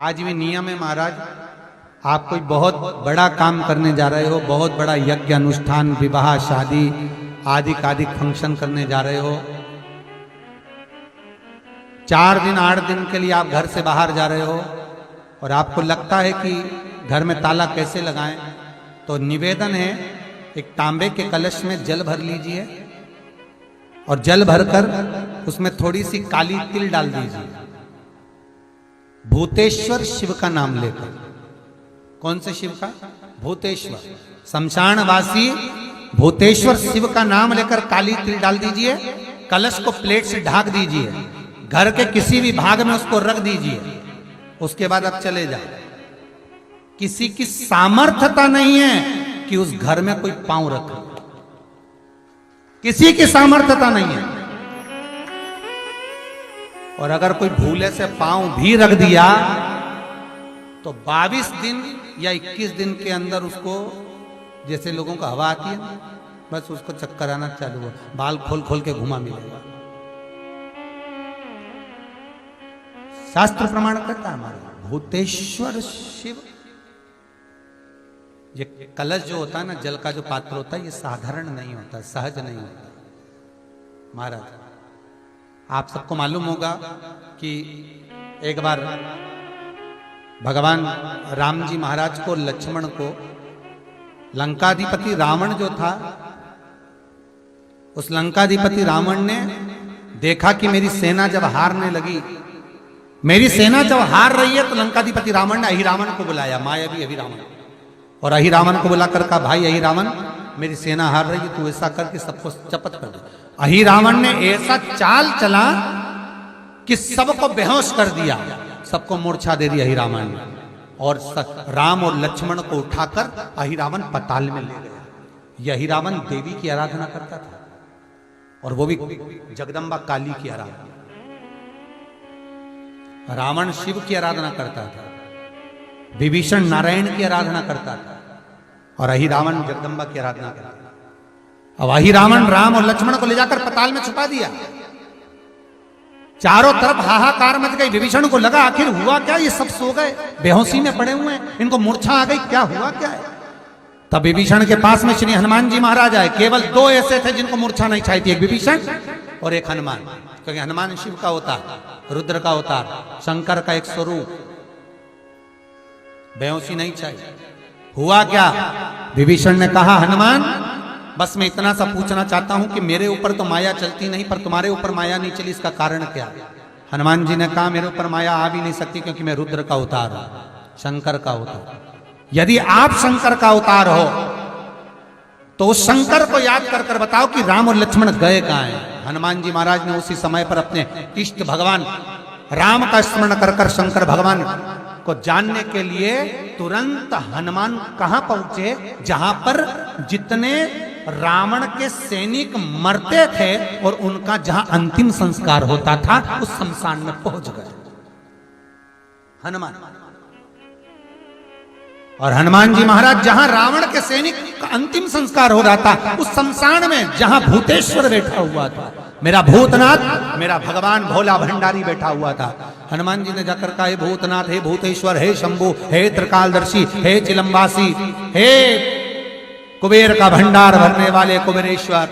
आज भी नियम है महाराज, आप कोई बहुत बड़ा काम करने जा रहे हो, बहुत बड़ा यज्ञ अनुष्ठान, विवाह, शादी आदि फंक्शन करने जा रहे हो, 4 दिन 8 दिन के लिए आप घर से बाहर जा रहे हो और आपको लगता है कि घर में ताला कैसे लगाएं, तो निवेदन है एक तांबे के कलश में जल भर लीजिए और जल भरकर उसमें थोड़ी सी काली तिल डाल दीजिए, भूतेश्वर शिव का नाम लेकर। कौन से शिव का? भूतेश्वर, शमशानवासी भूतेश्वर शिव का नाम लेकर काली तिल डाल दीजिए, कलश को प्लेट से ढक दीजिए, घर के किसी भी भाग में उसको रख दीजिए। उसके बाद आप चले जाओ। किसी की सामर्थ्यता नहीं है कि उस घर में कोई पांव रखे, किसी की सामर्थ्यता नहीं है। और अगर कोई भूले से पांव भी रख दिया तो 22 दिन या 21 दिन के अंदर उसको, जैसे लोगों को हवा आती है, बस उसको चक्कर आना चालू हो, बाल खोल खोल के घुमा मिलेगा। शास्त्र प्रमाण करता है हमारा भूतेश्वर शिव। ये कलश जो होता है ना, जल का जो पात्र होता है, ये साधारण नहीं होता, सहज नहीं होता महाराज। आप सबको मालूम होगा कि एक बार भगवान राम जी महाराज को, लक्ष्मण को, लंकाधिपति रावण जो था, उस लंकाधिपति रावण ने देखा कि मेरी सेना जब हारने लगी, मेरी सेना जब हार रही है, तो लंकाधिपति रावण ने अहिरावण को बुलाया, मायावी अहिरावण, और अहिरावण को बुलाकर कहा, भाई अहिरावण, मेरी सेना हार रही है, तू ऐसा करके सबको चपत कर दे। अहिरावण ने ऐसा चाल चला कि सबको बेहोश कर दिया, सबको मूर्छा दे दी अहिरावण ने, और राम और लक्ष्मण को उठाकर अहिरावण पताल में ले गया। यह अहिरावण देवी की आराधना करता था, और वो भी जगदम्बा काली की आराधना। रावण शिव की आराधना करता था, विभीषण नारायण की आराधना करता था, और अहिरावण जगदम्बा की आराधना करता था। अब अहिरावण राम और लक्ष्मण को ले जाकर पताल में छुपा दिया। चारों तरफ हाहाकार मच गई। विभीषण को लगा आखिर हुआ क्या, ये सब सो गए, बेहोशी में पड़े हुए हैं, इनको मूर्छा आ गई, क्या हुआ क्या है। तब विभीषण के पास में श्री हनुमान जी महाराज आए। केवल 2 ऐसे थे जिनको मूर्छा नहीं छाई थी, एक विभीषण और एक हनुमान, क्योंकि हनुमान शिव का अवतार, रुद्र का अवतार, शंकर का एक स्वरूप, बेहोशी नहीं छाई। हुआ क्या? विभीषण ने कहा, हनुमान, बस मैं इतना सा पूछना चाहता हूं कि मेरे ऊपर तो माया चलती नहीं, पर तुम्हारे ऊपर माया नहीं चली, इसका कारण क्या? हनुमान जी ने कहा, मेरे ऊपर माया आ भी नहीं सकती, क्योंकि मैं रुद्र का अवतार हूं, शंकर का अवतार। यदि आप शंकर का अवतार हो तो उस शंकर को याद कर कर बताओ कि राम और लक्ष्मण गए कहां हैं। हनुमान जी महाराज ने उसी समय पर अपने इष्ट भगवान राम का स्मरण कर कर शंकर भगवान को जानने के लिए तुरंत हनुमान कहां पहुंचे? जहां पर जितने रावण के सैनिक मरते थे और उनका जहां अंतिम संस्कार होता था, उस शमशान में पहुंच गए हनुमान। और हनुमान जी महाराज जहां रावण के सैनिक का अंतिम संस्कार हो रहा था, उस शमशान में जहां भूतेश्वर बैठा हुआ था, मेरा भूतनाथ, मेरा भगवान भोला भंडारी बैठा हुआ था, हनुमान जी ने जाकर कहा, हे भूतनाथ, हे भूतेश्वर, हे शंभु, हे त्रिकालदर्शी, हे चिलम्बासी, हे कुबेर का भंडार भरने वाले कुबेरेश्वर,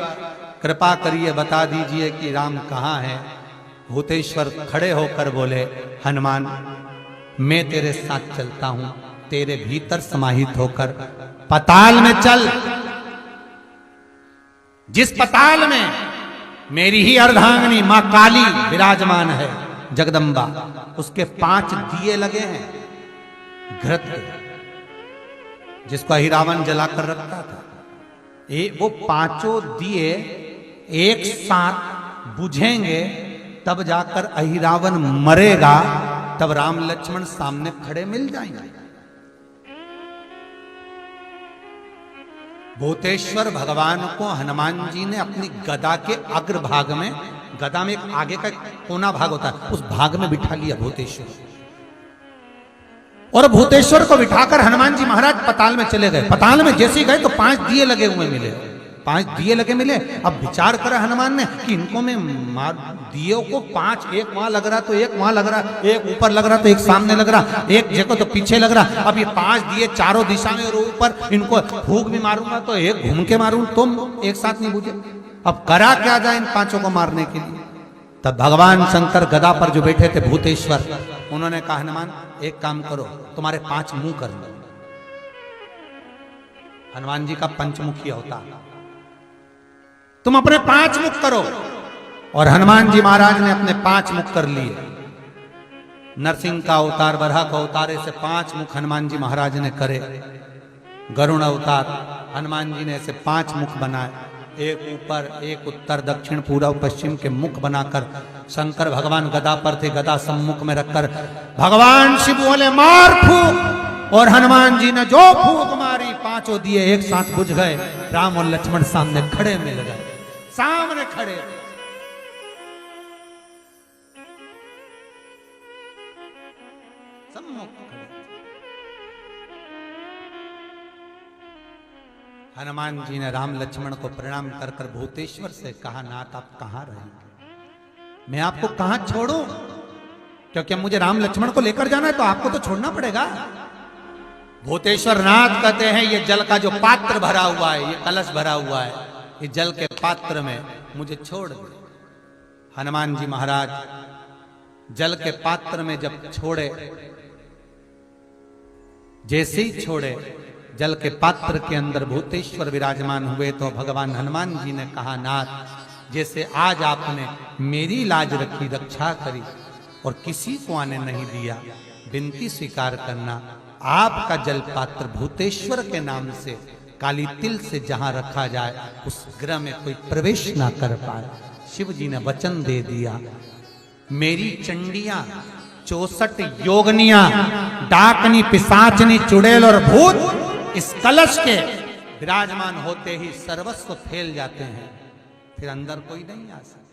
कृपा करिए बता दीजिए कि राम कहाँ है। भूतेश्वर खड़े होकर बोले, हनुमान, मैं तेरे साथ चलता हूं, तेरे भीतर समाहित होकर पताल में चल। जिस पताल में मेरी ही अर्धांगिनी मां काली विराजमान है, जगदम्बा, उसके 5 दिए लगे हैं घृत, जिसको अहिरावण जलाकर रखता था। वो 5 दिए एक साथ बुझेंगे, तब जाकर अहिरावण मरेगा, तब राम लक्ष्मण सामने खड़े मिल जाएंगे। भूतेश्वर भगवान को हनुमान जी ने अपनी गदा के अग्रभाग में, गदा में एक आगे का कोना भाग होता है, उस भाग में बिठा लिया भूतेश्वर, और भूतेश्वर को बिठाकर हनुमान जी महाराज पताल में चले गए। पताल में जैसे ही गए तो 5 दिए लगे हुए मिले। 5 दिए लगे मिले। अब विचार करा हनुमान ने कि इनको मैं मार, दियों को 5, एक वहां लग रहा तो एक वहां लग रहा, एक ऊपर लग रहा तो एक सामने लग रहा, एक जगह तो पीछे लग रहा। अब ये 5 दिए चारों दिशा में और ऊपर, इनको फूंक भी मारूंगा तो एक घूम के मारूं तो एक साथ नहीं बुझे। अब करा क्या जाए इन 5 को मारने के लिए। तब भगवान शंकर गदा पर जो बैठे थे भूतेश्वर, उन्होंने कहा हनुमान एक काम करो, तुम्हारे 5 मुंह कर लो। हनुमान जी का पंचमुखी अवतार, तुम अपने 5 मुख करो। और हनुमान जी महाराज ने अपने 5 मुख कर लिए। नरसिंह का अवतार, वराह का अवतार, ऐसे 5 मुख हनुमान जी महाराज ने करे। गरुण अवतार, हनुमान जी ने ऐसे 5 मुख बनाए, एक ऊपर, एक उत्तर, दक्षिण, पूर्व, पश्चिम के मुख बनाकर शंकर भगवान गदा पर थे, गदा सम्मुख में रखकर भगवान शिव बोले मार फूंक, और हनुमान जी ने जो फूंक मारी 5 दिए एक साथ बुझ गए। राम और लक्ष्मण सामने खड़े मिल गए, सामने खड़े। सम्मुख खड़े। हनुमान जी ने राम लक्ष्मण को प्रणाम कर कर भूतेश्वर से कहा, नाथ आप कहां रहेंगे, मैं आपको कहां छोड़ूं, क्योंकि मुझे राम लक्ष्मण को लेकर जाना है तो आपको तो छोड़ना पड़ेगा। भूतेश्वर नाथ कहते हैं ये जल का जो पात्र भरा हुआ है, ये कलश भरा हुआ है, ये जल के पात्र में मुझे छोड़ दे। हनुमान जी महाराज जल के पात्र में जब छोड़े, जैसे ही छोड़े जल के पात्र के अंदर भूतेश्वर विराजमान हुए तो भगवान हनुमान जी ने कहा, नाथ जैसे आज आपने मेरी लाज रखी, रक्षा करी और किसी को आने नहीं दिया, विनती स्वीकार करना, आपका जल पात्र भूतेश्वर के नाम से काली तिल से जहां रखा जाए उस गृह में कोई प्रवेश ना कर पाए। शिव जी ने वचन दे दिया, मेरी चंडियां 64 योगनियां, डाकनी, पिशाचनी, चुड़ैल और भूत इस कलश के विराजमान होते ही सर्वस्व फैल जाते हैं, फिर अंदर कोई नहीं आ सकता।